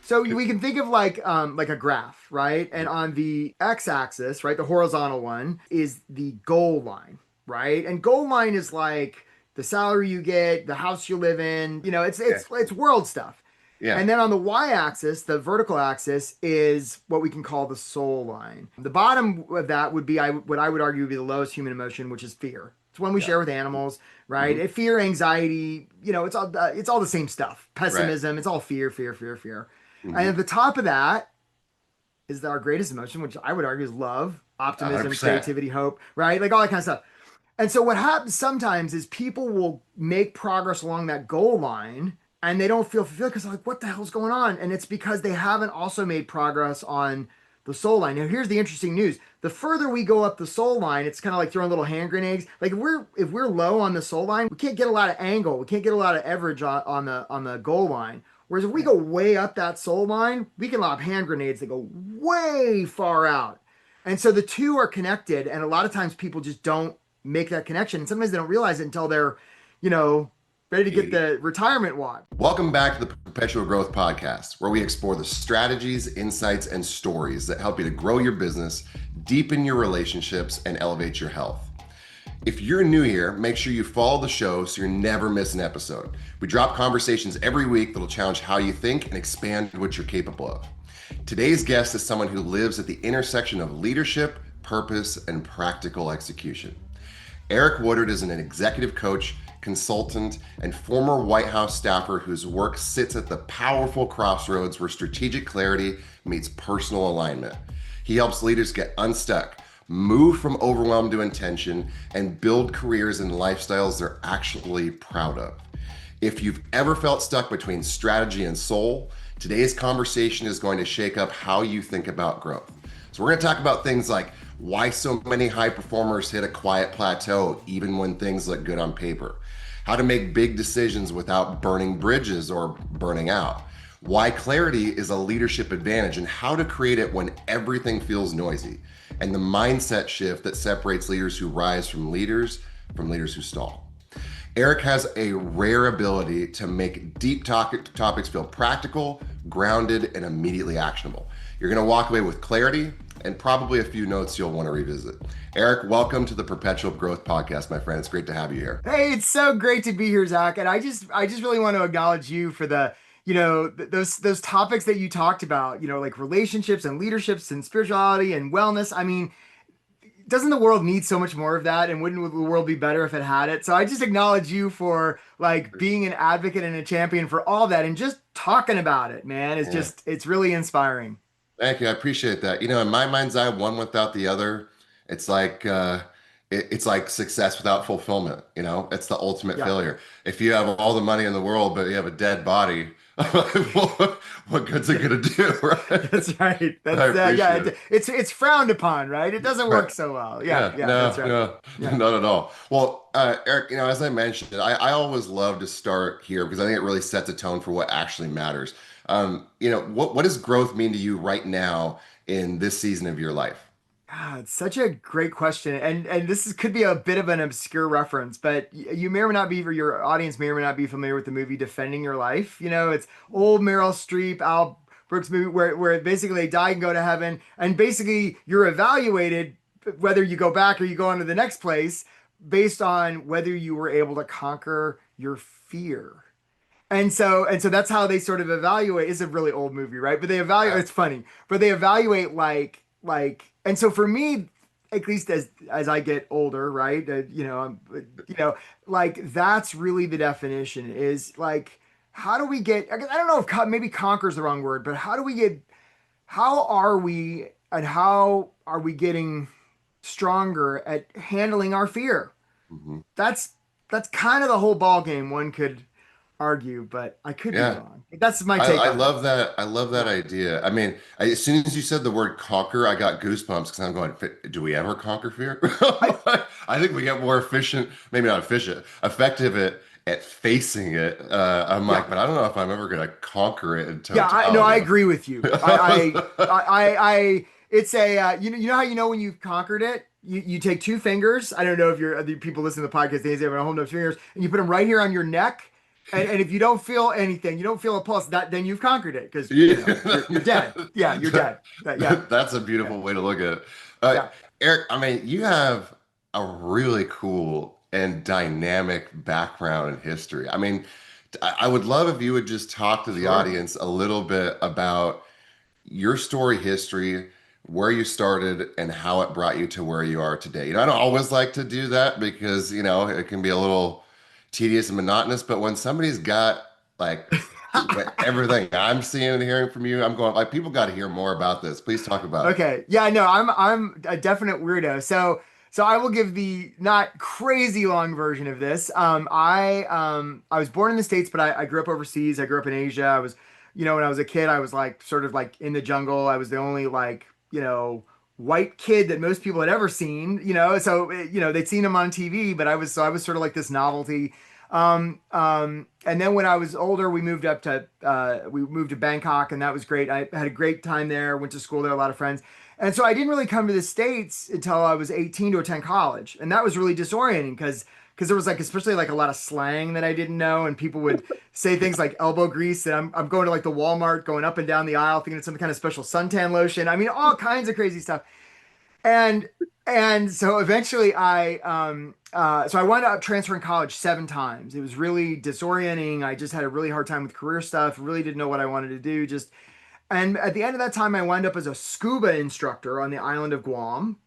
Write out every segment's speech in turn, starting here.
So we can think of like a graph, right? And on the x-axis, right, the horizontal one is the goal line, right? And goal line is like the salary you get, the house you live in, it's Yeah. it's world stuff. Yeah. And then on the y-axis, the vertical axis is what we can call the soul line. The bottom of that would be what I would argue would be the lowest human emotion, which is fear. It's one we Yeah. share with animals, right? Hmm. Fear, anxiety, it's all the same stuff. Right. Pessimism, it's all fear, fear, fear, fear. And Hmm. at the top of that is our greatest emotion, which I would argue is love, optimism, 100%. creativity, hope, right? Like all that kind of stuff. And so what happens sometimes is people will make progress along that goal line and they don't feel fulfilled because they're like, what the hell's going on? And it's because they haven't also made progress on the soul line. Now, here's the interesting news. The further we go up the soul line, it's kind of like throwing little hand grenades. Like if we're low on the soul line, we can't get a lot of angle. We can't get a lot of average on the goal line. Whereas if we go way up that soul line, we can lob hand grenades that go way far out. And so the two are connected. And a lot of times people just don't make that connection. And sometimes they don't realize it until they're, you know, ready to get the retirement walk. Welcome back to the Perpetual Growth Podcast, where we explore the strategies, insights, and stories that help you to grow your business, deepen your relationships, and elevate your health. If you're new here, make sure you follow the show so you never miss an episode. We drop conversations every week that'll challenge how you think and expand what you're capable of. Today's guest is someone who lives at the intersection of leadership, purpose, and practical execution. Eric Woodard is an executive coach, consultant, and former White House staffer whose work sits at the powerful crossroads where strategic clarity meets personal alignment. He helps leaders get unstuck, move from overwhelm to intention, and build careers and lifestyles they're actually proud of. If you've ever felt stuck between strategy and soul, today's conversation is going to shake up how you think about growth. So we're going to talk about things like why so many high performers hit a quiet plateau even when things look good on paper, how to make big decisions without burning bridges or burning out, why clarity is a leadership advantage and how to create it when everything feels noisy, and the mindset shift that separates leaders who rise from leaders who stall. Eric has a rare ability to make deep topics feel practical, grounded, and immediately actionable. You're going to walk away with clarity and probably a few notes you'll want to revisit. Eric, welcome to the Perpetual Growth Podcast, my friend. It's great to have you here. Hey, it's so great to be here, Zach. And I just really want to acknowledge you for the, those topics that you talked about, like relationships and leaderships and spirituality and wellness. I mean, doesn't the world need so much more of that? And wouldn't the world be better if it had it? So I just acknowledge you for like being an advocate and a champion for all that and just talking about it, man. Yeah. It's really inspiring. Thank you. I appreciate that. In my mind's eye, one without the other, it's like it's like success without fulfillment. It's the ultimate Yeah. failure. If you have all the money in the world, but you have a dead body, what good's it gonna do, right? That's right. I Yeah. appreciate it. It's frowned upon, right? It doesn't Right. work so well. Yeah, Yeah, yeah, that's no, right. no, Yeah. not at all. Well, Eric, as I mentioned, I always love to start here because I think it really sets a tone for what actually matters. What does growth mean to you right now in this season of your life? It's such a great question, and could be a bit of an obscure reference, but you may or may not be, or your audience may or may not be familiar with the movie Defending Your Life. It's old Meryl Streep, Al Brooks movie where basically they die and go to heaven, and basically you're evaluated whether you go back or you go on to the next place based on whether you were able to conquer your fear. And so that's how they sort of evaluate. It's a really old movie, right? But they evaluate. Yeah. It's funny, but they evaluate like. And so for me, at least as I get older, right? Like that's really the definition is like how do we get? I don't know if maybe conquer is the wrong word, but how do we get? How are we and how are we getting stronger at handling our fear? Mhm. That's that's kind of the whole ball game. One could argue, but I could be Yeah. wrong. That's my take I on it. love that. I love that Yeah. idea. I mean, as soon as you said the word conquer, I got goosebumps because I'm going, do we ever conquer fear? I I think we get more efficient, maybe not efficient, effective at facing it. I'm yeah. like, but I don't know if I'm ever going to conquer it in Yeah, I totality. agree with you. It's a you know how you know when you've conquered it. You take two fingers. I don't know if you're the people listening to the podcast. They have hold up fingers, and you put them right here on your neck, And if you don't feel anything, you don't feel a pulse, that then you've conquered it because Yeah. you're dead. Yeah, you're dead. Yeah, That's a yeah, beautiful way to look at it. Uh, yeah. Eric, I mean, you have a really cool and dynamic background in history. I mean, I would love if you would just talk to the Sure. audience a little bit about your story history, where you started, and how it brought you to where you are today. I don't always like to do that because, it can be a little tedious and monotonous, but when somebody's got like everything I'm seeing and hearing from you, I'm going like, people got to hear more about this. Please talk about it. Okay. Yeah, no, I'm a definite weirdo. So I will give the not crazy long version of this. I was born in the States, but I grew up overseas. I grew up in Asia. I was, when I was a kid, I was like sort of like in the jungle. I was the only like, white kid that most people had ever seen, so they'd seen him on TV, but I was sort of like this novelty. And then when I was older, we moved to Bangkok, and that was great. I had a great time there. Went to school there, a lot of friends. And so I didn't really come to the States until I was 18 to attend college. And that was really disorienting because there was like especially like a lot of slang that I didn't know, and people would say things like elbow grease, and I'm going to like the Walmart, going up and down the aisle thinking it's some kind of special suntan lotion. I mean, all kinds of crazy stuff. And so eventually I wound up transferring college 7 times. It was really disorienting. I just had a really hard time with career stuff, really didn't know what I wanted to do. And at the end of that time, I wound up as a scuba instructor on the island of Guam.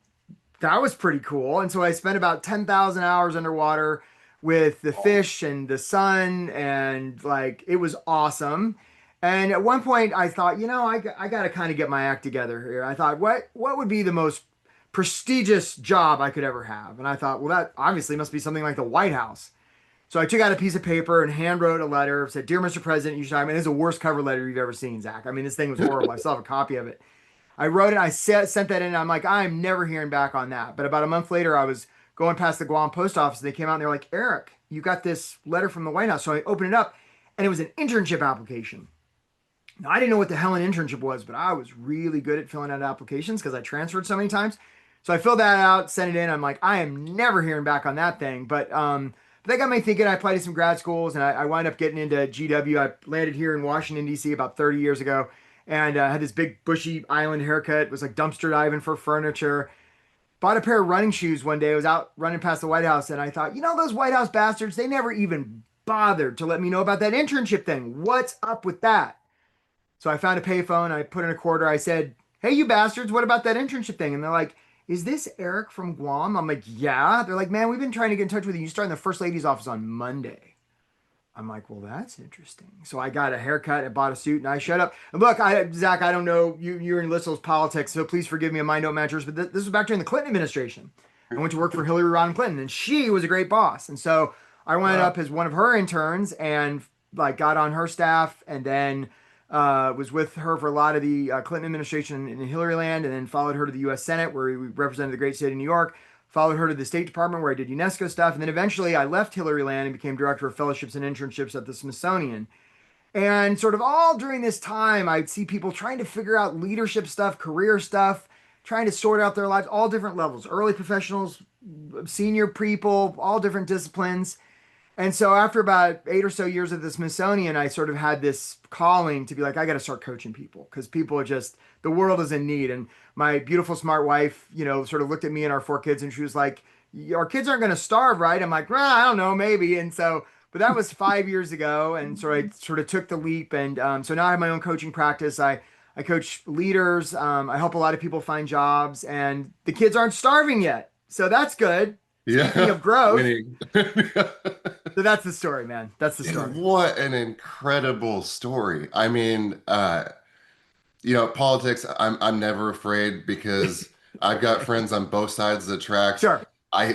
That was pretty cool. And so I spent about 10,000 hours underwater with the fish and the sun, and like it was awesome. And at one point I thought, I got to kind of get my act together here. I thought, what would be the most prestigious job I could ever have? And I thought, well, that obviously must be something like the White House. So I took out a piece of paper and hand wrote a letter, said, "Dear Mr. President, you should." I mean, this is the worst cover letter you've ever seen, Zach. I mean, this thing was horrible. I still have a copy of it. I wrote it, sent that in, and I'm like, I'm never hearing back on that. But about a month later, I was going past the Guam post office, and they came out and they're like, "Eric, you got this letter from the White House." So I opened it up, and it was an internship application. Now, I didn't know what the hell an internship was, but I was really good at filling out applications because I transferred so many times. So I filled that out, sent it in. I'm like, I am never hearing back on that thing. But that got me thinking. I applied to some grad schools, and I wound up getting into GW. I landed here in Washington, D.C. about 30 years ago, and had this big bushy island haircut. Was like dumpster diving for furniture. Bought a pair of running shoes one day. I was out running past the White House, and I thought, those White House bastards, they never even bothered to let me know about that internship thing. What's up with that? So I found a payphone. I put in a quarter. I said, "Hey, you bastards, what about that internship thing?" And they're like, "Is this Eric from Guam?" I'm like, "Yeah." They're like, "Man, we've been trying to get in touch with you. You start in the First Lady's office on Monday." I'm like, "Well, that's interesting." So I got a haircut, I bought a suit, and I showed up. And look, Zach, I don't know, you're in Lissel's politics, so please forgive me on my note managers, but this was back during the Clinton administration. I went to work for Hillary Rodham Clinton, and she was a great boss. And so I wound Wow. up as one of her interns, and like got on her staff, and then was with her for a lot of the Clinton administration in Hillary land, and then followed her to the U.S. Senate, where we represented the great state of New York. Followed her to the State Department, where I did UNESCO stuff, and then eventually I left Hillary land and became director of fellowships and internships at the Smithsonian. And sort of all during this time, I'd see people trying to figure out leadership stuff, career stuff, trying to sort out their lives, all different levels, early professionals, senior people, all different disciplines. And so after about 8 or so years at the Smithsonian, I sort of had this calling to be like, I got to start coaching people because people are just, the world is in need. And my beautiful, smart wife, sort of looked at me and our 4 kids, and she was like, our kids aren't going to starve, right? I'm like, well, I don't know, maybe. And so, but that was 5 years ago. And so I sort of took the leap. And so now I have my own coaching practice. I coach leaders. I help a lot of people find jobs, and the kids aren't starving yet. So that's good. Speaking Yeah. of growth. Winning. So that's the story, man. That's the story. What an incredible story. I mean, politics, I'm never afraid because I've got friends on both sides of the tracks. Sure. I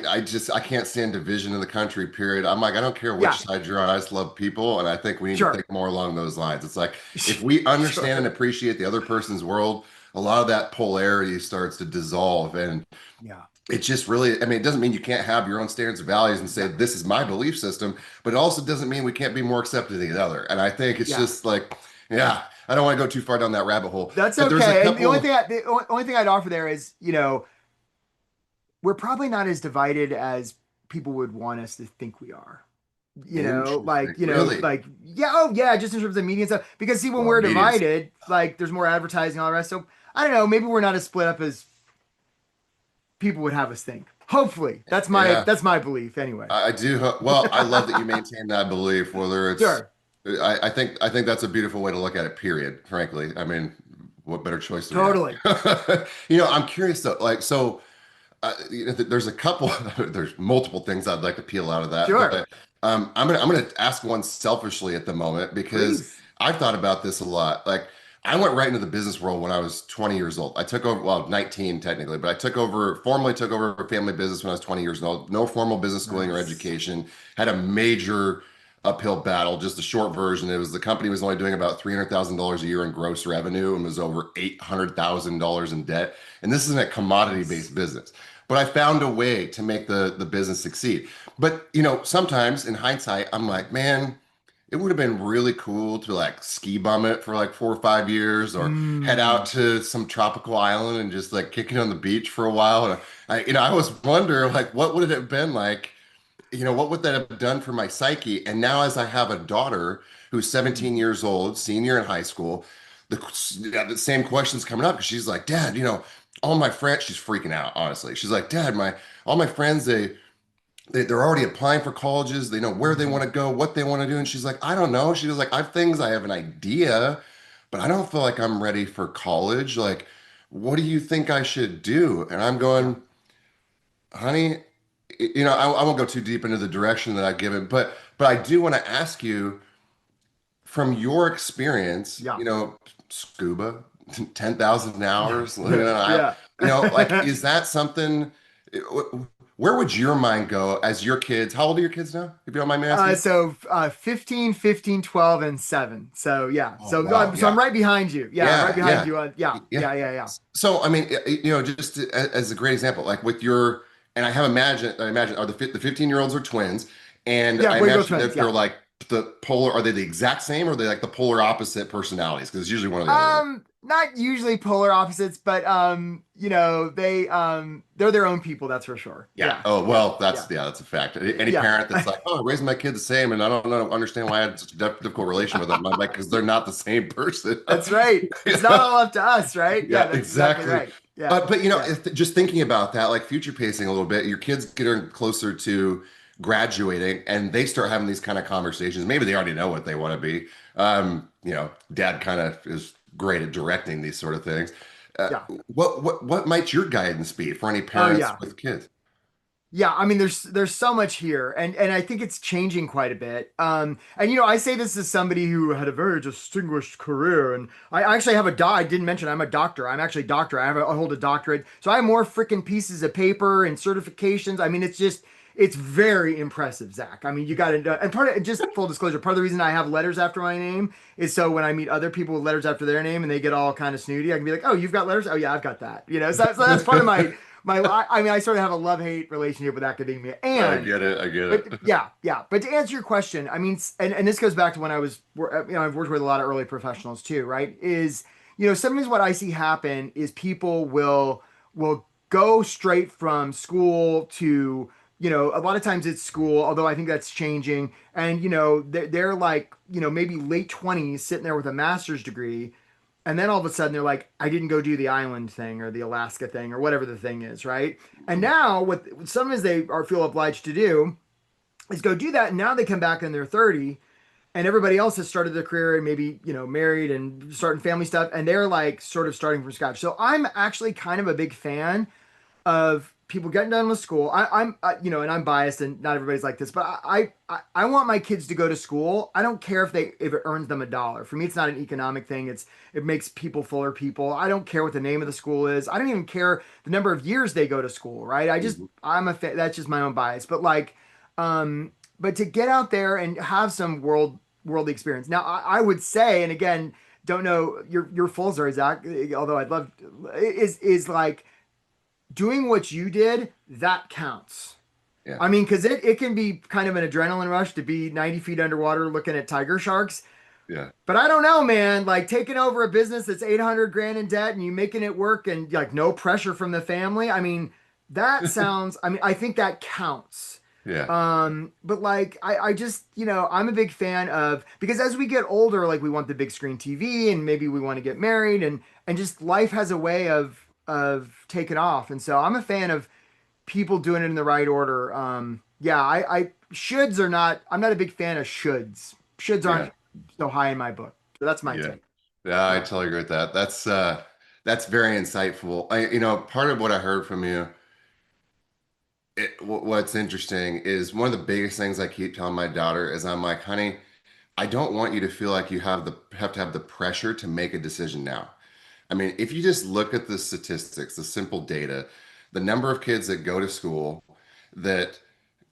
can't stand division in the country, period. I'm like, I don't care which Yeah. side you're on. I just love people. And I think we need to Sure. think more along those lines. It's like if we understand and Sure. appreciate the other person's world, a lot of that polarity starts to dissolve. And Yeah. it just really, I mean, it doesn't mean you can't have your own standards and values and say, Yeah. this is my belief system, but it also doesn't mean we can't be more accepting of the other. And I think it's Yeah. just like, yeah, I don't want to go too far down that rabbit hole, That's but there's a okay. And couple. the only thing I'd offer there is, we're probably not as divided as people would want us to think we are. Interesting. Really? yeah, oh yeah, just in terms of media and stuff. Because see, when Well, we're media's divided, like there's more advertising, all the rest. So I don't know, maybe we're not as split up as people would have us think. Hopefully, yeah. that's my belief anyway. I do. Well, I love that you maintain that belief. Whether it's, Sure, I think that's a beautiful way to look at it. Period. Frankly, I mean, what better choice do we totally. have? I'm curious though. Like, so there's a couple, there's multiple things I'd like to peel out of that, Sure, but I'm gonna ask one selfishly at the moment because please. I've thought about this a lot. Like, I went right into the business world when I was 20 years old. I took over, well, 19 technically, but formally took over a family business when I was 20 years old. No formal business schooling or Nice. education. Had a major uphill battle. Just a short version, it was the company was only doing about $300,000 a year in gross revenue and was over $800,000 in debt. And this isn't a Nice. commodity-based business. But I found a way to make the business succeed. But sometimes in hindsight, I'm like, man, it would have been really cool to like ski bum it for like 4 or 5 years, or head out Mm, to some tropical island and just like kick it on the beach for a while. And I always wonder like, what would it have been like? What would that have done for my psyche? And now, as I have a daughter who's 17 mm. years old, senior in high school, the same questions coming up because she's like, Dad, all my friends, she's freaking out, honestly. She's like, Dad, all my friends, they're already applying for colleges. They know where they want Mhm. to go, what they want to do. And she's like, I don't know. She was like, I have things, I have an idea, but I don't feel like I'm ready for college. Like, what do you think I should do? And I'm Yeah. going, honey, I won't go too deep into the direction that I've given, but I do want to ask you from your experience, Yeah. scuba, 10,000 Yeah. hours, living in an island, Yeah. like, is that something, where would your mind go as your kids? How old are your kids now, if you don't mind me asking? 15, 15, 12, and 7. So yeah. Oh, wow. So I'm Yeah. right behind you. Yeah, I'm right Yeah. behind Yeah. you on yeah. Yeah. Yeah, yeah, yeah. So, I mean, just as a great example, like with your, and I imagine, are the 15-year-olds are twins, and Yeah, I boy girl imagine twins. that they're Yeah. like are they the exact same, or are they like the polar opposite personalities? Because it's usually one or the other, right? Not usually polar opposites, but they're their own people, that's for sure. Yeah. Yeah. Oh, Yeah. well, Yeah. that's a fact. Any Yeah. parent that's like, oh, I raised my kids the same, and I don't know, understand why I had such a difficult relation with them. I'm like, because they're not the same person. That's right. It's not Yeah. all up to us, right? Yeah, Yeah, that's exactly exactly. right. Yeah. But Yeah. just thinking about that, like future pacing a little bit, your kids getting closer to graduating, and they start having these kind of conversations. Maybe they already know what they want to be. Dad kind of is great at directing these sort of things. Uh, Yeah. what might your guidance be for any Oh parents yeah. with kids? Yeah, I mean, there's so much here, and I think it's changing quite a bit. And I say this as somebody who had a very distinguished career, and I actually have I didn't mention I'm a doctor. I'm actually a doctor. I hold a doctorate, so I have more freaking pieces of paper and certifications. I mean, it's very impressive, Zach. I mean, you got to, and part of just full disclosure, part of the reason I have letters after my name is so when I meet other people with letters after their name and they get all kind of snooty, I can be like, oh, you've got letters? Oh yeah, I've got that. So that's part of I mean, I sort of have a love-hate relationship with academia. I And get it. I get but it. yeah, yeah. But to answer your question, I mean, and this goes back to when I was, I've worked with a lot of early professionals too, right? Sometimes what I see happen is people will go straight from school to, a lot of times it's school, although I think that's changing. And they're like, maybe late 20s sitting there with a master's degree, and then all of a sudden they're like, I didn't go do the island thing or the Alaska thing or whatever the thing is, right? And now what sometimes they are feel obliged to do is go do that. And now they come back and they're 30 and everybody else has started their career and maybe, married and starting family stuff. And they're like sort of starting from scratch. So I'm actually kind of a big fan of people getting done with school. And I'm biased, and not everybody's like this, but I want my kids to go to school. I don't care if it earns them a dollar. For me, it's not an economic thing. It makes people fuller people. I don't care what the name of the school is. I don't even care the number of years they go to school. Right? Mhm. That's just my own bias. But to get out there and have some worldly experience. Now, I would say, and again, don't know your full story, Zach. Although I'd love is like doing what you did, that counts. Yeah. I mean, because it can be kind of an adrenaline rush to be 90 feet underwater looking at tiger sharks. Yeah. But I don't know, man. Like taking over a business that's 800 grand in debt and you making it work and like no pressure from the family. I mean, I mean, I think that counts. Yeah. But like I just, I'm a big fan of, because as we get older, like we want the big screen TV and maybe we want to get married, and just life has a way of taking off. And so I'm a fan of people doing it in the right order. Yeah, I shoulds are not, I'm not a big fan of shoulds. Shoulds Yeah. aren't so high in my book. So that's my Yeah. take. Yeah, I Yeah. totally agree with that. That's very insightful. Part of what I heard from you, what's interesting is one of the biggest things I keep telling my daughter is I'm like, honey, I don't want you to feel like you have to have the pressure to make a decision now. I mean, if you just look at the statistics, the simple data, the number of kids that go to school that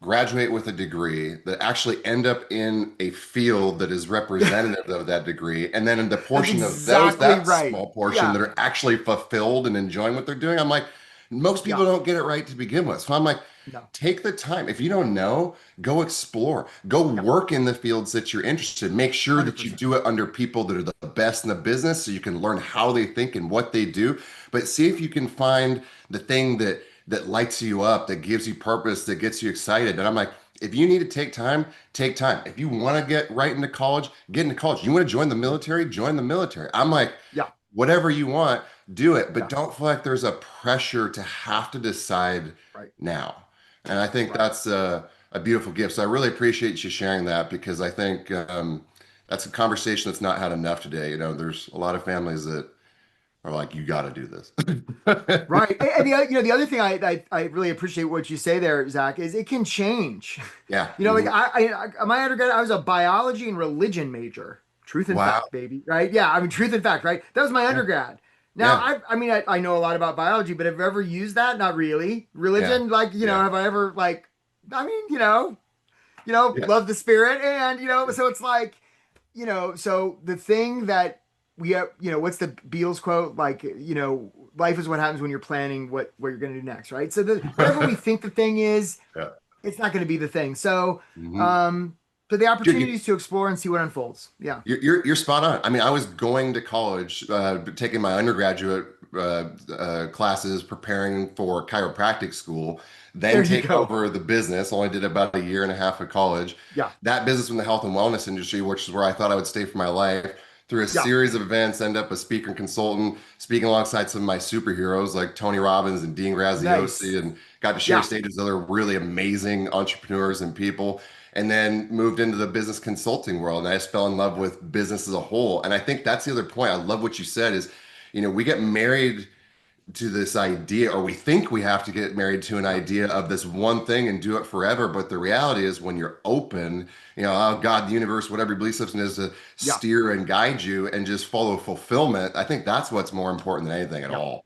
graduate with a degree that actually end up in a field that is representative of that degree, and then in the That's portion of exactly that right. small portion that Yeah. are actually fulfilled and enjoying what they're doing, I'm like, most people Yeah. don't get it right to begin with. So I'm like, No. take the time. If you don't know, go explore. Go Yeah. work in the fields that you're interested in. Make sure that you 100%. do it under people that are the best in the business so you can learn how they think and what they do. But see if you can find the thing that lights you up, that gives you purpose, that gets you excited. And I'm like, if you need to take time, take time. If you want to get right into college, get into college. You want to join the military, join the military. I'm like, Yeah. whatever you want, do it. But Yeah. don't feel like there's a pressure to have to decide Right. now. And I think Right. that's a beautiful gift. So I really appreciate you sharing that because I think that's a conversation that's not had enough today. There's a lot of families that are like, you got to do this. Right. And the other thing I really appreciate what you say there, Zach, is it can change. Yeah. Like Mhm. my undergrad, I was a biology and religion major. Truth and Wow. fact, baby. Right? Yeah. I mean, truth and fact. Right. That was my Yeah. undergrad. Now, Yeah. I mean, I know a lot about biology, but have I ever used that? Not really. Yeah. Religion, like, Yeah. have I ever like? I mean, Yeah. love the spirit, and so it's like, so the thing that we have, what's the Beatles quote? Like, life is what happens when you're planning what you're going to do next, right? So whatever we think the thing is, Yeah. it's not going to be the thing. So, Mhm. um, so the You're, opportunities to explore and see what unfolds. Yeah. you're spot on. I mean, I was going to college, taking my undergraduate classes, preparing for chiropractic school, then There you take go. over the business. Only did about a year and a half of college. Yeah. That business in the health and wellness industry, which is where I thought I would stay for my life. Through a Yeah. series of events, end up a speaker and consultant, speaking alongside some of my superheroes like Tony Robbins and Dean Graziosi, Nice. and got to share Yeah. stages with other really amazing entrepreneurs and people, and then moved into the business consulting world. And I just fell in love with business as a whole. And I think that's the other point. I love what you said is, we get married to this idea, or we think we have to get married to an Yeah. idea of this one thing and do it forever. But the reality is when you're open, oh God, the universe, whatever your belief system is, to Yeah. steer and guide you and just follow fulfillment. I think that's what's more important than anything at Yeah. all.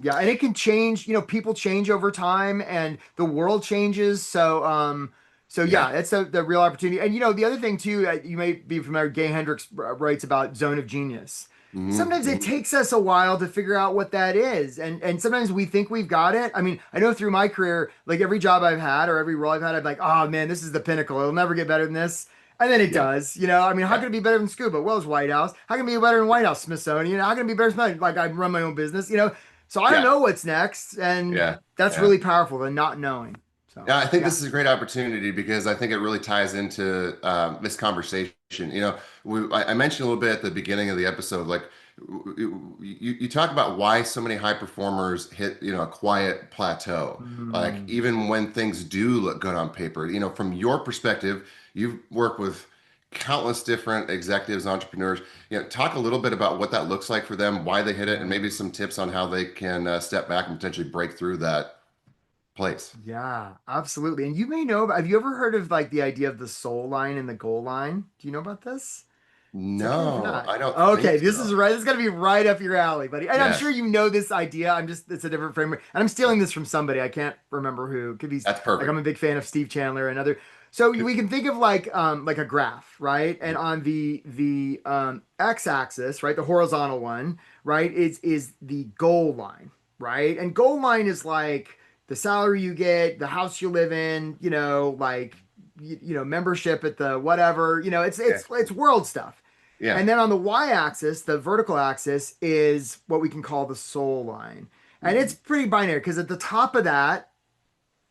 Yeah, and it can change, people change over time and the world changes. So Yeah. yeah, it's the real opportunity. And the other thing too, you may be familiar, Gay Hendricks writes about zone of genius. Hmm. Sometimes it takes us a while to figure out what that is. And sometimes we think we've got it. I mean, I know through my career, like every job I've had or every role I've had, I'm like, oh man, this is the pinnacle. It'll never get better than this. And then it Yeah. does, I mean, how Yeah. can it be better than Scuba? Well, it's White House. How can it be better than White House? Smithsonian. How can it be better than like I run my own business, so I don't Yeah. know what's next, and Yeah. that's Yeah. really powerful, the not knowing. So Yeah, I think yeah. this is a great opportunity because I think it really ties into this conversation. I mentioned a little bit at the beginning of the episode, like you talk about why so many high performers hit, a quiet plateau. Like Mm. even when things do look good on paper, from your perspective, you've worked with countless different executives, entrepreneurs. Talk a little bit about what that looks like for them, why they hit it, and maybe some tips on how they can step back and potentially break through that place. Yeah, absolutely. And you may know, have you ever heard of like the idea of the soul line and the goal line? Do you know about this? It's okay if No, not. I don't Okay, think this is so. right. This is gonna be right up your alley, buddy. And I'm Yeah, sure you know this idea. It's a different framework. And I'm stealing this from somebody. I can't remember who. Could be that's like I'm perfect. a big fan of Steve Chandler and other. So we can think of like a graph, right? And on the x-axis, right, the horizontal one, right, is the goal line, right? And goal line is like the salary you get, the house you live in, like membership at the whatever, it's Yeah, it's world stuff. yeah, And then on the y-axis, the vertical axis is what we can call the soul line. And it's mhm, pretty binary because at the top of that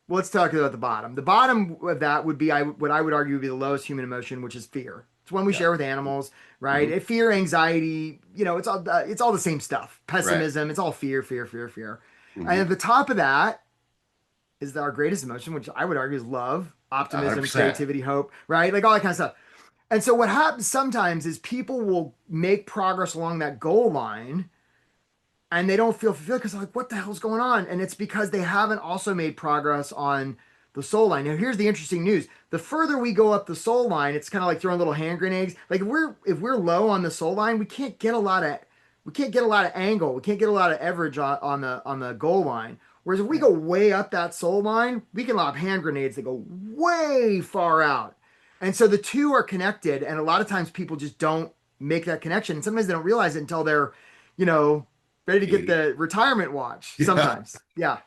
Well, let's talk about the bottom. The bottom of that would be what I would argue would be the lowest human emotion, which is fear. It's one we Yeah. share with animals, right? Hmm. Fear, anxiety, it's all the same stuff. Right. Pessimism, it's all fear, fear, fear, fear. And Hmm. at the top of that is our greatest emotion, which I would argue is love, optimism, 100%. creativity, hope, right? Like all that kind of stuff. And so what happens sometimes is people will make progress along that goal line and they don't feel fulfilled because they're like, what the hell's going on? And it's because they haven't also made progress on the soul line. Now, here's the interesting news. The further we go up the soul line, it's kind of like throwing little hand grenades. Like if we're low on the soul line, we can't get a lot of angle. We can't get a lot of average on the goal line. Whereas if we Right. go way up that soul line, we can lob hand grenades that go way far out. And so the two are connected. And a lot of times people just don't make that connection. And sometimes they don't realize it until they're, you know, ready to get 80. the retirement watch. Yeah. Sometimes. Yeah.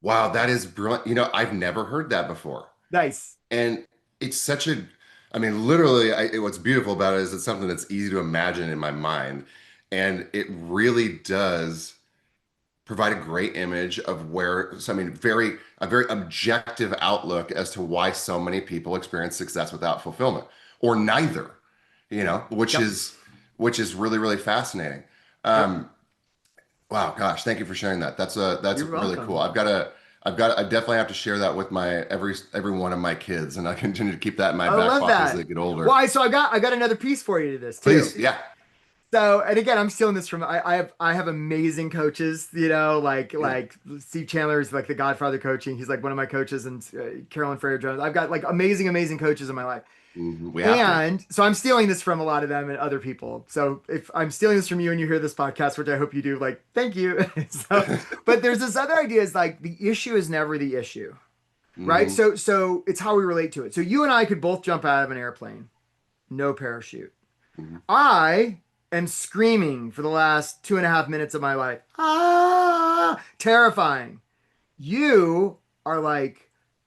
Wow, that is brilliant. I've never heard that before. Nice. And it's such a, I mean, literally, what's beautiful about it is it's something that's easy to imagine in my mind. And it really does provide a great image of where, so I mean, a very objective outlook as to why so many people experience success without fulfillment or neither, which Yep. is really, really fascinating. Yep. Um, wow, gosh, thank you for sharing that. That's You're really cool. welcome. I definitely have to share that with my every one of my kids, and I continue to keep that in my I back love pocket as that. they get older. Well, so I got another piece for you to this too. Please, yeah, So, and again, I'm stealing this from I have amazing coaches, yeah. like Steve Chandler is like the Godfather coaching. He's like one of my coaches, and Carolyn Freire Jones. I've got like amazing coaches in my life. We have to. And so I'm stealing this from a lot of them and other people. So if I'm stealing this from you and you hear this podcast, which I hope you do, like, thank you. So, but there's this other idea is like the issue is never the issue, right? Hmm. So it's how we relate to it. So you and I could both jump out of an airplane, no parachute. Hmm. I am screaming for the last 2.5 minutes of my life. Ah, terrifying. You are like,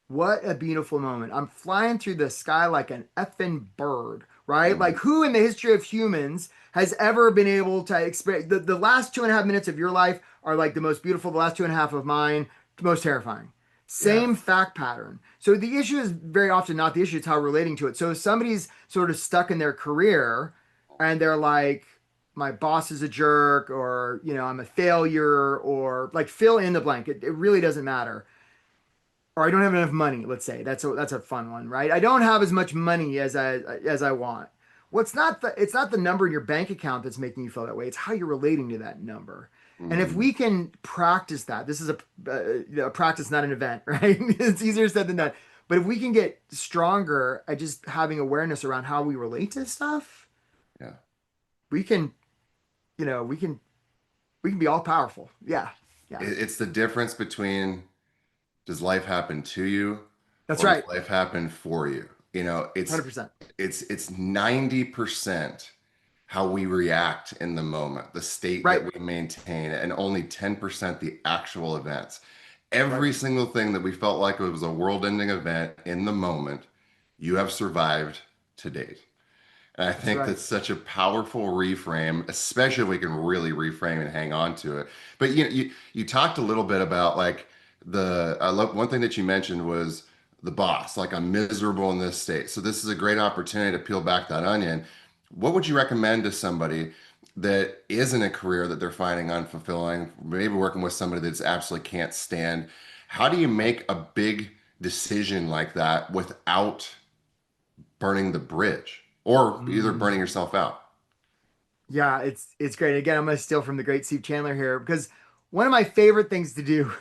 what a beautiful moment. I'm flying through the sky like an effing bird, right? Hmm. Like, who in the history of humans has ever been able to experience the last 2.5 minutes of your life are like the most beautiful, the last two and a half of mine, the most terrifying. Yeah. Same fact pattern. So the issue is very often not the issue, it's how we're relating to it. So if somebody's sort of stuck in their career and they're like, my boss is a jerk, or, I'm a failure, or like fill in the blank. It really doesn't matter, or I don't have enough money. Let's say that's a fun one, right? I don't have as much money as I want. Well, it's not the number in your bank account that's making you feel that way. It's how you're relating to that number. And if Hmm. we can practice that, this is a practice, not an event, right? It's easier said than done. But if we can get stronger at just having awareness around how we relate to stuff, Yeah. we can, we can be all powerful. Yeah, yeah, It's the difference between, does life happen to you that's or does right, life happen for you? It's 100%. it's 90% how we react in the moment, the state Right, that we maintain, and only 10% the actual events. right. Every single thing that we felt like it was a world-ending event in the moment, you have survived to date. And I That's think right. that's such a powerful reframe, especially if we can really reframe and hang on to it. But you talked a little bit about like I love one thing that you mentioned was the boss. Like, I'm miserable in this state. So this is a great opportunity to peel back that onion. What would you recommend to somebody that is in a career that they're finding unfulfilling, maybe working with somebody that's absolutely can't stand? How do you make a big decision like that without burning the bridge or either burning Mm. yourself out? Yeah, it's great. Again, I'm going to steal from the great Steve Chandler here because one of my favorite things to do,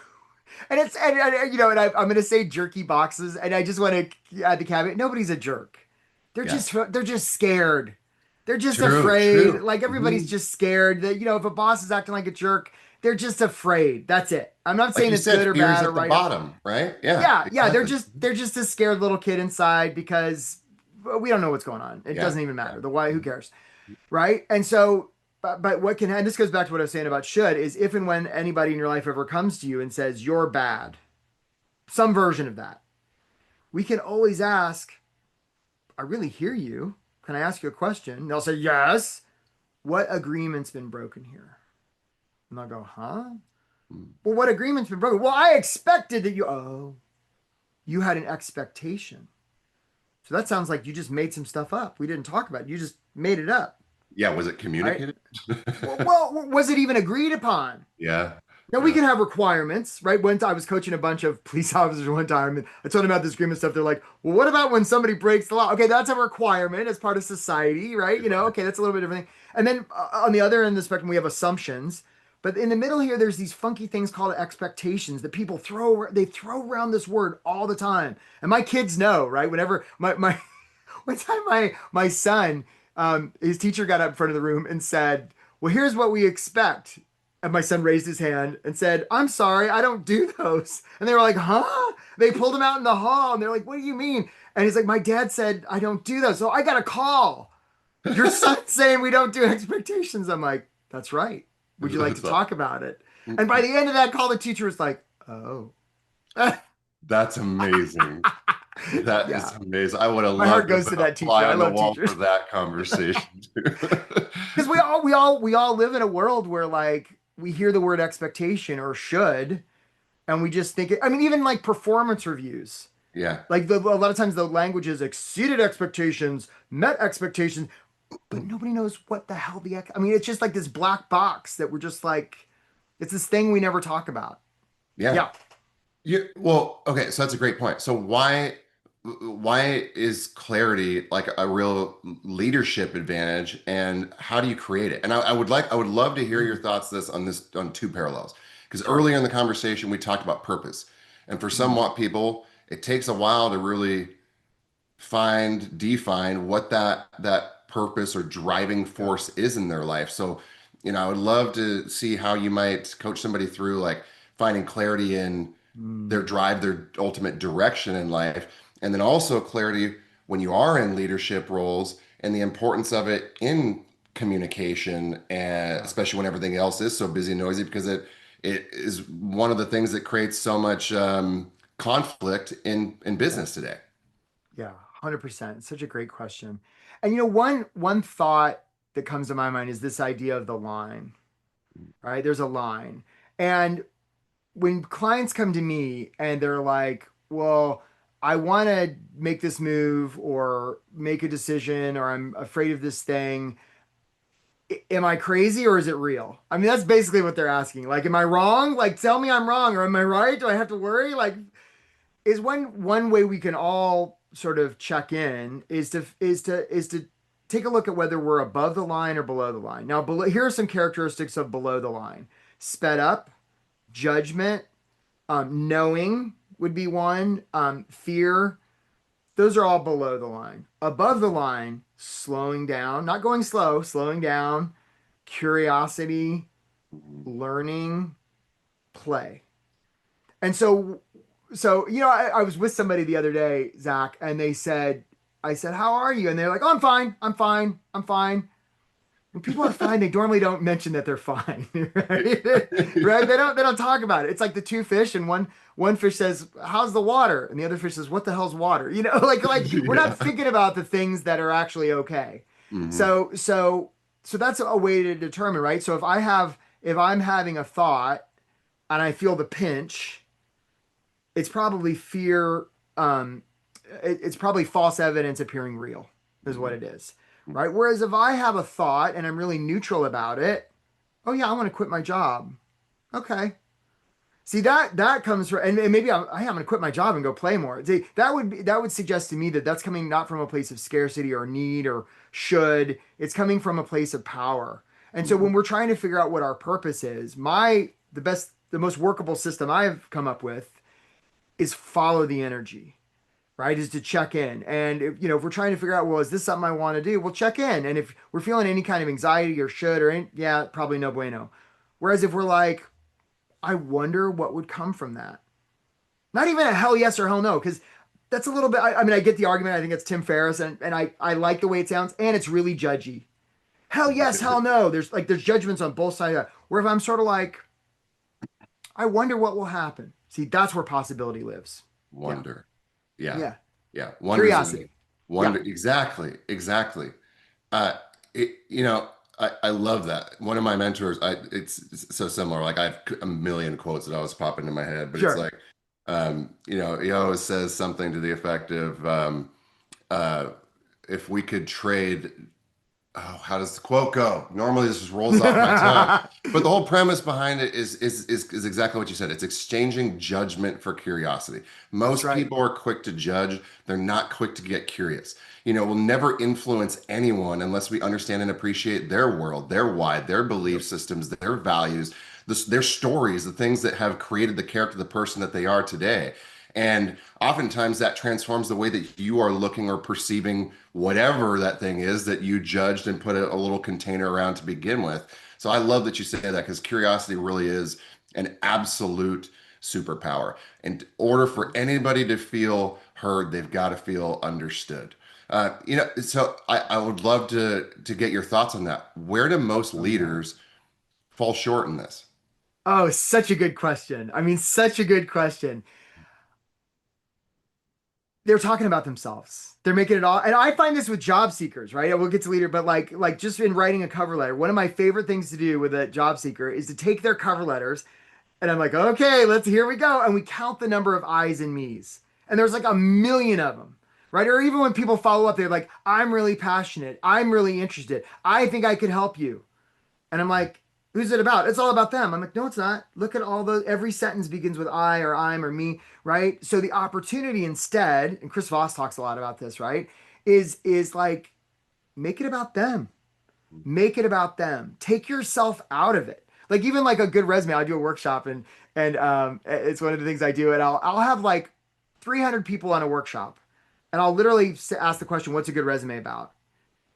and I'm going to say jerky boxes, and I just want to add the caveat: nobody's a jerk. They're Yeah. just they're just scared. They're just True, afraid. true. Like everybody's Mhm. just scared that if a boss is acting like a jerk, they're just afraid. That's it. I'm not Like saying you it's good said, or fear's bad or at the right. bottom, right? Yeah, Yeah, they're exactly. just a scared little kid inside because we don't know what's going on. It Yeah, doesn't even yeah. matter. The why, who cares? Right? And so, but what can, and this goes back to what I was saying about should, is if and when anybody in your life ever comes to you and says, you're bad, some version of that, we can always ask, I really hear you. Can I ask you a question? And they'll say, yes. What agreement's been broken here? And I'll go, huh? Mm. Well, what agreement's been broken? Well, I expected that you, oh. you had an expectation. So that sounds like you just made some stuff up. We didn't talk about it. You just made it up, Yeah, was it right? communicated? Well, was it even agreed upon? Yeah. Now we Yeah. can have requirements, right? One time I was coaching a bunch of police officers one time, and I told them about this agreement stuff. They're like, "Well, what about when somebody breaks the law?" Okay, that's a requirement as part of society, right? Okay, that's a little bit different thing. And then on the other end of the spectrum, we have assumptions. But in the middle here, there's these funky things called expectations that people they throw around this word all the time. And my kids know, right? Whenever my one time my son, his teacher got up in front of the room and said, "Well, here's what we expect." And my son raised his hand and said, "I'm sorry, I don't do those." And they were like, "Huh?" They pulled him out in the hall and they're like, "What do you mean?" And he's like, "My dad said I don't do those. So I got a call. Your son's saying we don't do expectations." I'm like, "That's right. Would you like to talk about it?" And by the end of that call, the teacher was like, "Oh." That's amazing. That is Yeah. amazing. I would have My heart loved to goes put to a that teacher. fly I on the love wall teachers. for that conversation too. Because we all live in a world where like we hear the word expectation or should, and we just think it. I mean, even like performance reviews, Yeah. like a lot of times the language is exceeded expectations, met expectations, but nobody knows what the hell I mean, it's just like this black box that we're just like, it's this thing we never talk about. Yeah. Yeah. Well, okay, so that's a great point. So why is clarity like a real leadership advantage, and how do you create it? And I would love to hear your Mm, thoughts this on two parallels. Because sure. earlier in the conversation we talked about purpose. And for Mm, somewhat people, it takes a while to really define what that purpose or driving yeah. force is in their life. So, I would love to see how you might coach somebody through like finding clarity in their Mm, drive, their ultimate direction in life, and then also clarity when you are in leadership roles and the importance of it in communication, and yeah. especially when everything else is so busy and noisy, because it is one of the things that creates so much conflict in Yeah. business today. Yeah. 100%. Such a great question. And one thought that comes to my mind is this idea of the line, right? There's a line. And when clients come to me and they're like, "Well, I want to make this move or make a decision or I'm afraid of this thing. Am I crazy or is it real?" I mean, that's basically what they're asking. Like, am I wrong? Like, tell me I'm wrong, or am I right? Do I have to worry? Like, is one way we can all sort of check in is to take a look at whether we're above the line or below the line. Now, here are some characteristics of below the line: sped up, judgment, knowing would be one. Fear. Those are all below the line. Above the line, slowing down, not going slow, slowing down, curiosity, learning, play. And I was with somebody the other day, Zach, and I said, "How are you?" And they're like, "Oh, I'm fine. I'm fine. I'm fine." When people are fine, they normally don't mention that they're fine, right? Right? They don't talk about it. It's like the two fish, and one fish says, "How's the water?" And the other fish says, "What the hell's water?" Like we're not Yeah. thinking about the things that are actually okay. Hmm. So that's a way to determine, right? So if I'm having a thought and I feel the pinch, it's probably fear. Um, it's probably false evidence appearing real, is what it is, right? Whereas if I have a thought and I'm really neutral about it, oh yeah, I want to quit my job. Okay. See that comes from, and maybe I'm going to quit my job and go play more. See, that would suggest to me that that's coming not from a place of scarcity or need or should. It's coming from a place of power. And so Hmm. when we're trying to figure out what our purpose is, the most workable system I've come up with is follow the energy, right? Is to check in. And if we're trying to figure out, well, is this something I want to do? We'll check in. And if we're feeling any kind of anxiety or should or any, yeah, probably no bueno. Whereas if we're like, I wonder what would come from that. Not even a hell yes or hell no, because that's a little bit. I mean, I get the argument. I think it's Tim Ferriss, and I like the way it sounds, and it's really judgy. Hell yes, hell no. There's judgments on both sides of that. Where if I'm sort of like, I wonder what will happen. See, that's where possibility lives. Yeah, Wonder. Yeah. yeah. Yeah. Wonder's amazing. Curiosity. Yeah. Wonder. Exactly. Exactly. Uh, I love that. One of my mentors, it's so similar. Like I have a million quotes that always pop into my head, but it's Sure. like, He always says something to the effect of, uh, if we could trade, oh, how does the quote go? Normally this just rolls off my tongue. But the whole premise behind it is exactly what you said. It's exchanging judgment for curiosity. That's Most right. people are quick to judge. They're not quick to get curious. We'll never influence anyone unless we understand and appreciate their world, their why, their belief Yep. systems, their values, their stories, the things that have created the character, the person that they are today. And oftentimes that transforms the way that you are looking or perceiving whatever that thing is that you judged and put a little container around to begin with. So I love that you say that, because curiosity really is an absolute superpower. In order for anybody to feel heard, they've got to feel understood. So I would love to get your thoughts on that. Where do most Oh yeah. leaders fall short in this? Oh, such a good question. I mean, such a good question. They're talking about themselves. They're making it all. And I find this with job seekers, right? We'll get to leader, but like just in writing a cover letter, one of my favorite things to do with a job seeker is to take their cover letters and I'm like, okay, here we go. And we count the number of I's and me's. And there's like a million of them, right? Or even when people follow up, they're like, I'm really passionate. I'm really interested. I think I could help you. And I'm like, who's it about? It's all about them. I'm like, no, it's not. Look at all those. Every sentence begins with I or I'm or me, right? So the opportunity instead, and Chris Voss talks a lot about this, right? Is like make it about them. Make it about them. Take yourself out of it. Like even like a good resume. I do a workshop and it's one of the things I do. And I'll have like 300 people on a workshop, and I'll literally ask the question, "What's a good resume about?"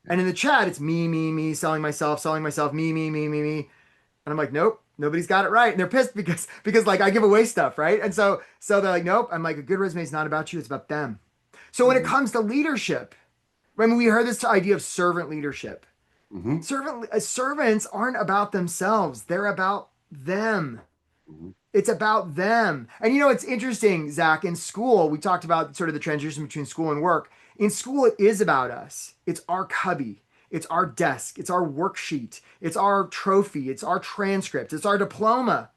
And in the chat, it's me, selling myself, me. And I'm like, nope, nobody's got it right. And they're pissed because like I give away stuff, right? And so they're like, nope. I'm like, a good resume is not about you, it's about them. So when it Mhm. comes to leadership, I mean, we heard this idea of servant leadership. Mhm. Servants aren't about themselves, they're about them. Mhm. It's about them. And it's interesting, Zach, in school, we talked about sort of the transition between school and work. In school, it is about us. It's our cubby. It's our desk. It's our worksheet. It's our trophy. It's our transcript. It's our diploma.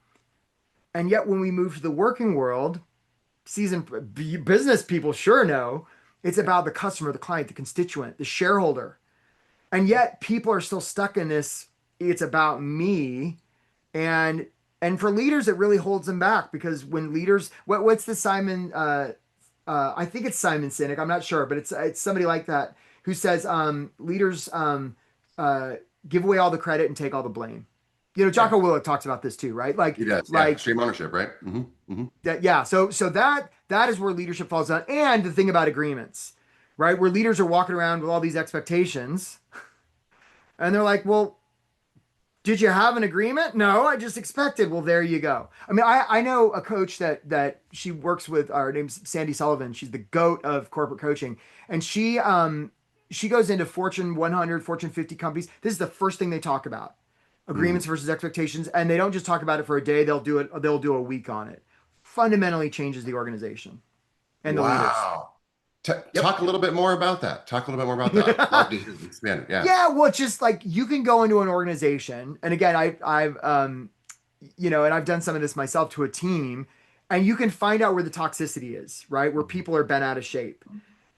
And yet, when we move to the working world, seasoned business people sure know it's about the customer, the client, the constituent, the shareholder. And yet, people are still stuck in this. It's about me, and for leaders it really holds them back because when leaders what's the Simon I think it's Simon Sinek, I'm not sure, but it's somebody like that who says leaders uh give away all the credit and take all the blame. Yeah, Jocko Willink talks about this too, right? he does. Yeah, Like extreme ownership, right? Hmm. that, yeah, so that is where leadership falls down. And the thing about agreements, right, where leaders are walking around with all these expectations and they're like, well, did you have an agreement? No, I just expected. Well, there you go. I mean, I know a coach that she works with. Her name's Sandy Sullivan. She's the goat of corporate coaching, and she goes into Fortune 100, Fortune 50 companies. This is the first thing they talk about: Mm. agreements versus expectations. And they don't just talk about it for a day. They'll do it. They'll do a week on it. Fundamentally changes the organization and the leaders. Wow. Yep. Talk a little bit more about that. Talk a little bit more about that. I'd love to hear it expand. Yeah. Yeah, well, it's just like you can go into an organization, and again, and I've done some of this myself to a team, and you can find out where the toxicity is, right? Where Mhm. people are bent out of shape.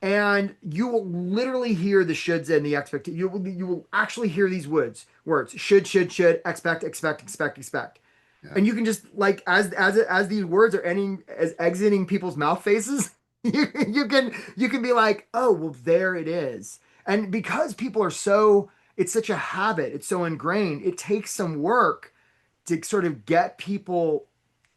And you will literally hear the shoulds and the expect. You will actually hear these words: should, expect. Yeah. And you can just like as these words are ending as exiting people's mouth faces, you can be like, oh well, there it is. And because people are so, it's such a habit, it's so ingrained, it takes some work to sort of get people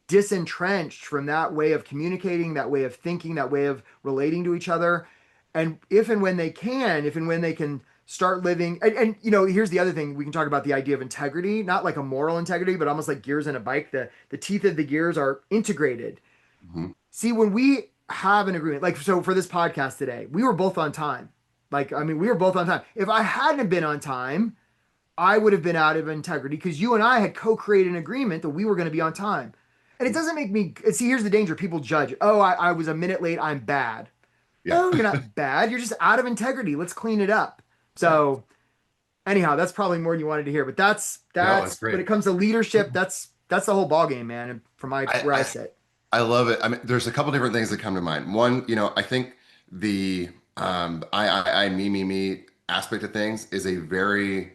disentrenched from that way of communicating, that way of thinking, that way of relating to each other. And if and when they can start living, and here's the other thing, we can talk about the idea of integrity, not like a moral integrity, but almost like gears in a bike. The teeth of the gears are integrated. Mhm. See, when we have an agreement, like so for this podcast today, we were both on time. Like, I mean, we were both on time. If I hadn't been on time, I would have been out of integrity because you and I had co-created an agreement that we were going to be on time. And it doesn't make me see, here's the danger. People judge. Oh, I was a minute late. I'm bad. Yeah. No, you're not bad. You're just out of integrity. Let's clean it up. Yeah. So anyhow, that's probably more than you wanted to hear. But that's No, that's when great. it comes to leadership, that's the whole ball game, man. From I, where I I sit. I love it. I mean, there's a couple different things that come to mind. One, I think the me aspect of things is a very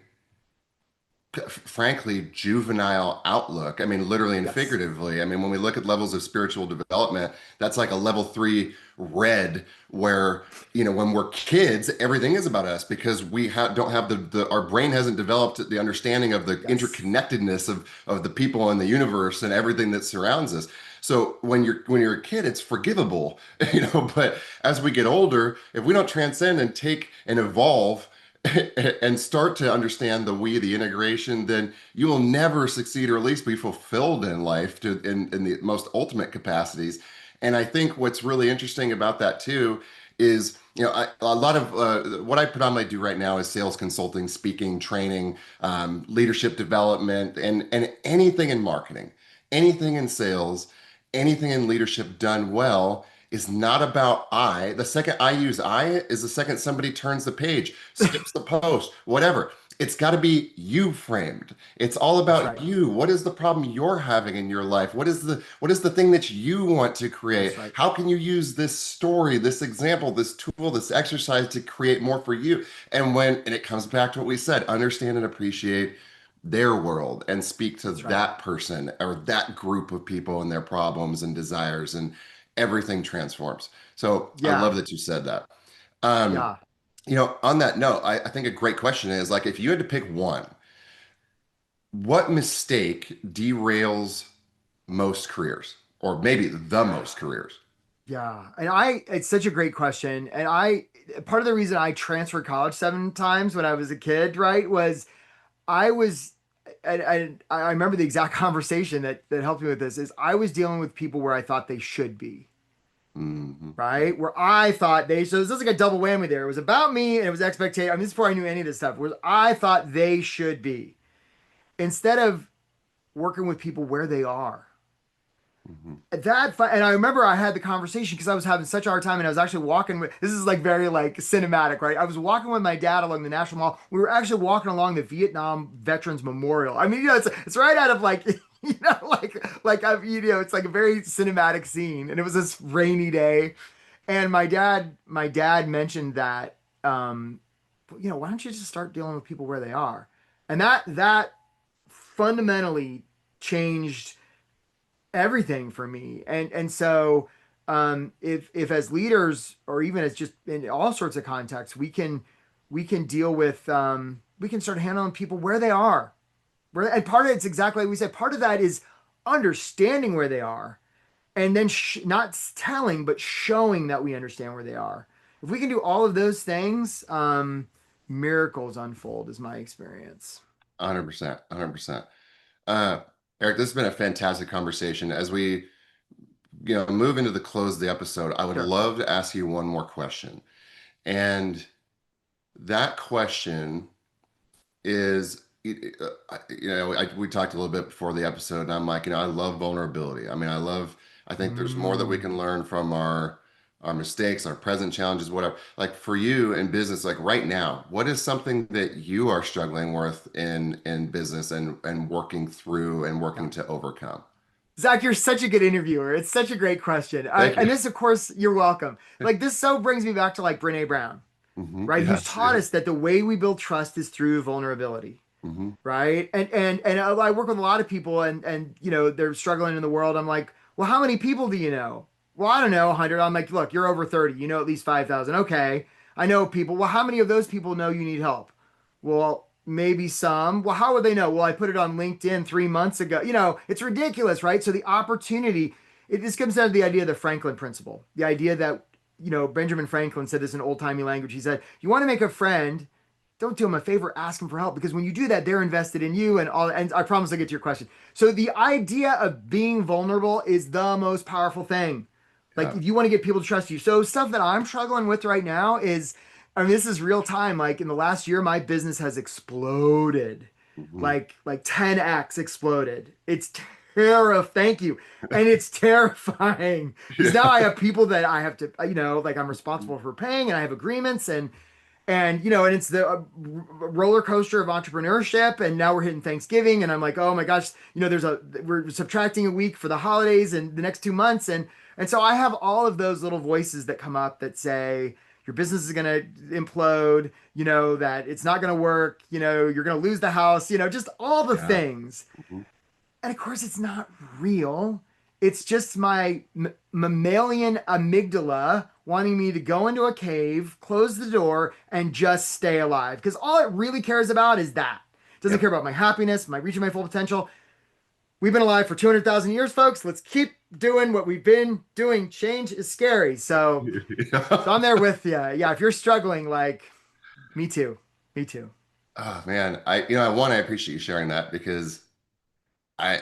frankly juvenile outlook. I mean, literally and Yes, figuratively. I mean, when we look at levels of spiritual development, that's like a level three red, where when we're kids, everything is about us because don't have our brain hasn't developed the understanding of the yes, interconnectedness of the people in the universe and everything that surrounds us. So when you're a kid, it's forgivable, But as we get older, if we don't transcend and take and evolve and start to understand the integration, then you will never succeed or at least be fulfilled in life in the most ultimate capacities. And I think what's really interesting about that too is, a lot of what I predominantly do right now is sales consulting, speaking, training, leadership development, and anything in marketing, anything in sales, anything in leadership done well is not about I. The second I use I is the second somebody turns the page, skips the post, whatever. It's got to be you framed. It's all that's about right. you. What is the problem you're having in your life? What is the thing that you want to create? That's right. How can you use this story, this example, this tool, this exercise to create more for you? And it comes back to what we said, understand and appreciate their world and speak to That's right. that person or that group of people and their problems and desires, and everything transforms. So I Yeah, love that you said that. Um, yeah, on that note, I think a great question is like, if you had to pick one, what mistake derails most careers, or maybe the most careers? yeah. It's such a great question. Part of the reason I transferred college 7 times when I was a kid, right, was I was, I remember the exact conversation that helped me with this is I was dealing with people where I thought they should be, Yeah. right? Where I thought so this was like a double whammy there. It was about me and it was expectation. I mean, this is before I knew any of this stuff, where I thought they should be instead of working with people where they are. Mhm. And I remember I had the conversation because I was having such a hard time and I was actually walking with this is like very like cinematic, right? I was walking with my dad along the National Mall. We were actually walking along the Vietnam Veterans Memorial. I mean, it's right out of like it's like a very cinematic scene. And it was this rainy day. And my dad mentioned that why don't you just start dealing with people where they are? And that fundamentally changed everything for me. If as leaders or even as just in all sorts of contexts, we can deal with we can start handling people where they are. And part of it's exactly like we said. Part of that is understanding where they are, and then not telling but showing that we understand where they are. If we can do all of those things, miracles unfold, is my experience. 100%, 100%. Uh, Eric, this has been a fantastic conversation. As we, move into the close of the episode, I would Sure. love to ask you one more question. And that question is, we talked a little bit before the episode, and I'm like, I love vulnerability. I mean, I think there's more that we Mm. can learn from our mistakes, our present challenges, whatever. Like for you in business, like right now, what is something that you are struggling with in business and working through and Yeah. working to overcome? Zach, you're such a good interviewer. It's such a great question. Thank you. And this, of course, you're welcome. Like this so brings me back to like Brene Brown, right? Who's Yes, taught yes. us that the way we build trust is through vulnerability, Hmm. right? And I work with a lot of people and they're struggling in the world. I'm like, well, how many people do you know? Well, I don't know, 100. I'm like, look, you're over 30. You know at least 5,000. Okay. I know people. Well, how many of those people know you need help? Well, maybe some. Well, how would they know? Well, I put it on LinkedIn 3 months ago. It's ridiculous, right? So the opportunity, it just comes down to the idea of the Franklin principle. The idea that, Benjamin Franklin said this in old timey language. He said, you want to make a friend, don't do them a favor, ask them for help because when you do that, they're invested in you and all. And I promise I'll get to your question. So the idea of being vulnerable is the most powerful thing. Like Yeah. if you want to get people to trust you. So stuff that I'm struggling with right now is, I mean, this is real time. Like in the last year, my business has exploded, Hmm. like 10x exploded. It's terrifying. Thank you. And it's terrifying because now I Yeah. have people that I have to, like I'm responsible for paying and I have agreements And and it's the roller coaster of entrepreneurship. And now we're hitting Thanksgiving, and I'm like, oh my gosh, we're subtracting a week for the holidays and the next 2 months, and so I have all of those little voices that come up that say your business is going to implode, that it's not going to work, you're going to lose the house, just all the Yeah. things. Mhm. And of course, it's not real. It's just my mammalian amygdala wanting me to go into a cave, close the door, and just stay alive. Because all it really cares about is that. It doesn't care Yep. about my happiness, my reaching my full potential. We've been alive for 200,000 years, folks. Let's keep doing what we've been doing. Change is scary. So I'm there with you. Yeah, if you're struggling, like me too. Me too. Oh man, I appreciate you sharing that because I,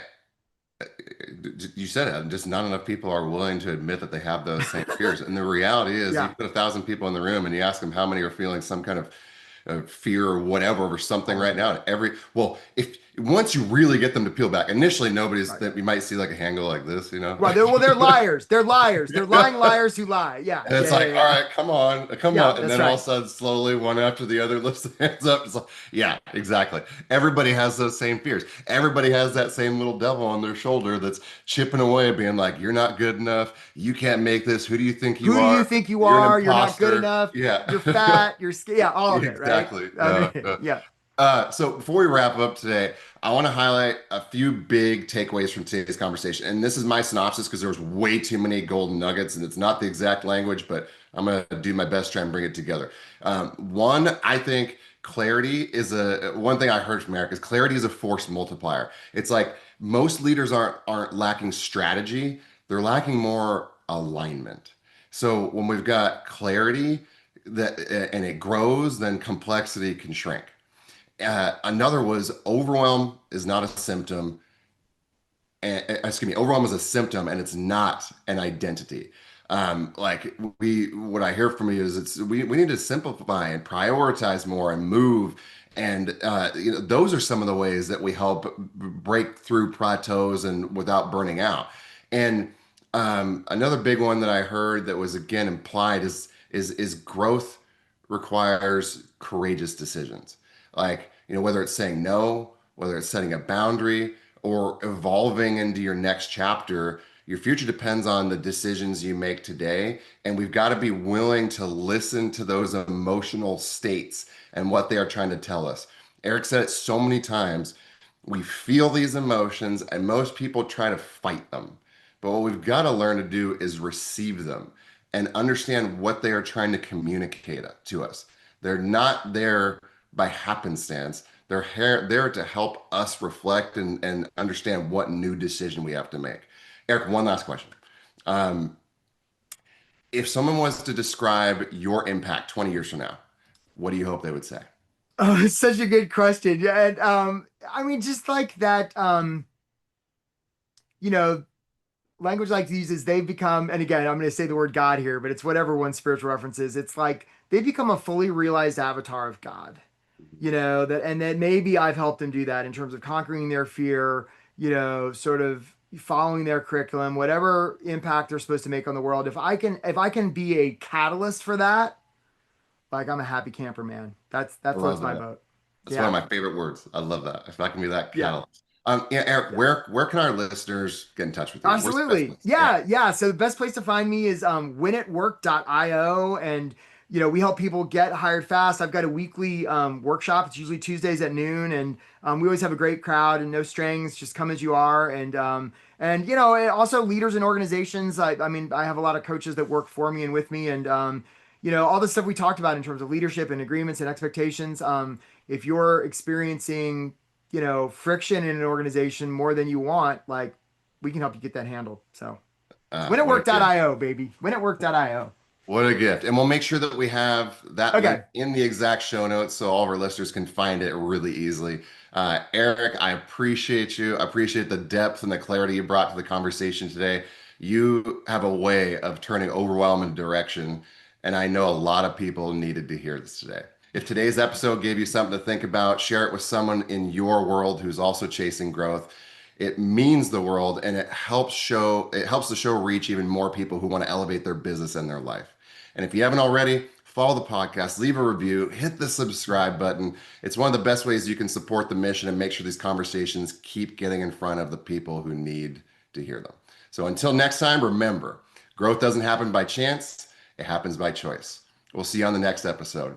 you said it, just not enough people are willing to admit that they have those same fears. And the reality is, you Yeah. put 1,000 people in the room and you ask them how many are feeling some kind of fear or whatever over something All right of now. it. And if once you really get them to peel back, initially nobody's Right. that you might see like a hand go like this, Right. They're liars. They're liars. They're lying liars who lie. Yeah. And Yeah. it's Yeah. like, all Yeah. right, come on, come Yeah. on. And That's then all of right. a sudden, slowly, one after the other lifts their hands up. It's like, yeah, exactly. Everybody has those same fears. Everybody has that same little devil on their shoulder that's chipping away, being like, you're not good enough. You can't make this. Who do you think you Who do you are? think you You're an are? You're not good imposter. enough. Yeah. You're fat. Yeah, all of it, right? Exactly. I mean, yeah. So before we wrap up today, I want to highlight a few big takeaways from today's conversation. And this is my synopsis because there was way too many golden nuggets, and it's not the exact language, but I'm going to do my best to try and bring it together. One, I think clarity is one thing I heard from Eric is clarity is a force multiplier. It's like most leaders aren't lacking strategy; they're lacking more alignment. So when we've got clarity and it grows, then complexity can shrink. Another was overwhelm is not a symptom. Excuse me, overwhelm is a symptom and it's not an identity. What I hear from you is we need to simplify and prioritize more and move. And those are some of the ways that we help break through plateaus and without burning out. And another big one that I heard that was again implied is growth requires courageous decisions. Like, whether it's saying no, whether it's setting a boundary or evolving into your next chapter, your future depends on the decisions you make today. And we've got to be willing to listen to those emotional states and what they are trying to tell us. Eric said it so many times. We feel these emotions, and most people try to fight them. But what we've got to learn to do is receive them and understand what they are trying to communicate to us. They're not there by happenstance. There to help us reflect and understand what new decision we have to make. Eric, one last question. Um, if someone was to describe your impact 20 years from now, what do you hope they would say? Oh, it's such a good question. Yeah, and I mean, just like that, you know, language like these is they've become, and again, I'm going to say the word God here, but it's whatever one spiritual reference is. It's like they've become a fully realized avatar of God. And that maybe I've helped them do that in terms of conquering their fear, sort of following their curriculum, whatever impact they're supposed to make on the world. If I can be a catalyst for that, like I'm a happy camper, man. That I floats love my that. boat. That's one of Yeah. my favorite words. I love that. If I can be that Yeah. catalyst. Yeah, Eric, Yeah. where can our listeners get in touch with you? Where's the best Absolutely. place? Yeah. Yeah, yeah. So the best place to find me is winatwork.io. And we help people get hired fast. I've got a weekly workshop. It's usually Tuesdays at noon, and we always have a great crowd and no strings, just come as you are. And also leaders in organizations. I mean, I have a lot of coaches that work for me and with me, and all the stuff we talked about in terms of leadership and agreements and expectations. If you're experiencing friction in an organization more than you want, like we can help you get that handled. So What a gift. winatwork.io, baby. Winatwork.io. What a gift. And we'll make sure that we have that link Okay. in the exact show notes so all of our listeners can find it really easily. Eric, I appreciate you. I appreciate the depth and the clarity you brought to the conversation today. You have a way of turning overwhelm into direction. And I know a lot of people needed to hear this today. If today's episode gave you something to think about, share it with someone in your world who's also chasing growth. It means the world and it helps the show reach even more people who want to elevate their business and their life. And if you haven't already, follow the podcast, leave a review, hit the subscribe button. It's one of the best ways you can support the mission and make sure these conversations keep getting in front of the people who need to hear them. So until next time, remember, growth doesn't happen by chance, it happens by choice. We'll see you on the next episode.